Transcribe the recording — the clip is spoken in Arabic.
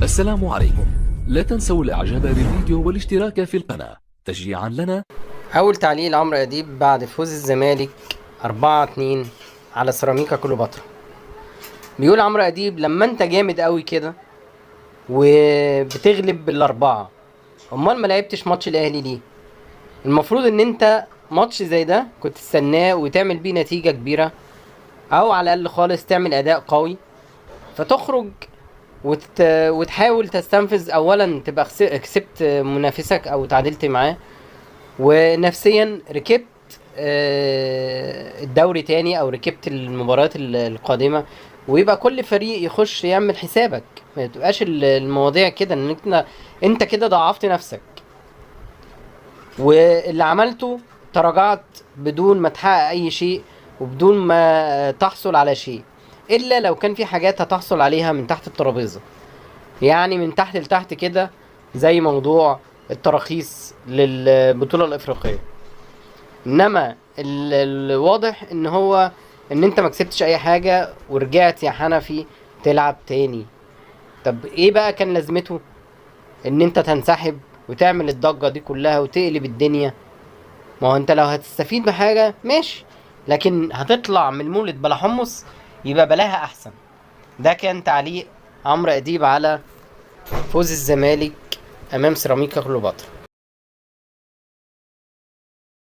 السلام عليكم. لا تنسوا الاعجاب بالفيديو والاشتراك في القناة تشجيعا لنا. اول تعليق لعمرو اديب بعد فوز الزمالك 4-2 على سيراميكا كليوباترا. بيقول عمرو اديب: لما انت جامد قوي كده وبتغلب بالاربعه، امال ما لعبتش ماتش الاهلي ليه؟ المفروض ان انت ماتش زي ده كنت تستناه وتعمل بيه نتيجه كبيره، او على الاقل خالص تعمل اداء قوي، فتخرج وتحاول تستنفذ. اولا تبقى كسبت منافسك او تعادلت معاه، ونفسيا ركبت الدوري تاني، او ركبت المباريات القادمه، ويبقى كل فريق يخش يعمل حسابك. ما تبقاش المواضيع كده ان انت كده ضعفت نفسك، واللي عملته تراجعت بدون ما تحقق اي شيء وبدون ما تحصل على شيء، الا لو كان في حاجات هتحصل عليها من تحت الترابيزه، يعني من تحت لتحت كده، زي موضوع التراخيص للبطوله الافريقيه. انما الواضح ان انت ما كسبتش اي حاجه ورجعت يا حنفي تلعب تاني. طب ايه بقى كان لازمته ان انت تنسحب وتعمل الضجه دي كلها وتقلب الدنيا؟ ما هو انت لو هتستفيد بحاجه ماشي، لكن هتطلع من المولد بلا حمص، يبقى بلاها احسن. ده كان تعليق عمرو اديب على فوز الزمالك امام سيراميكا كليوباترا.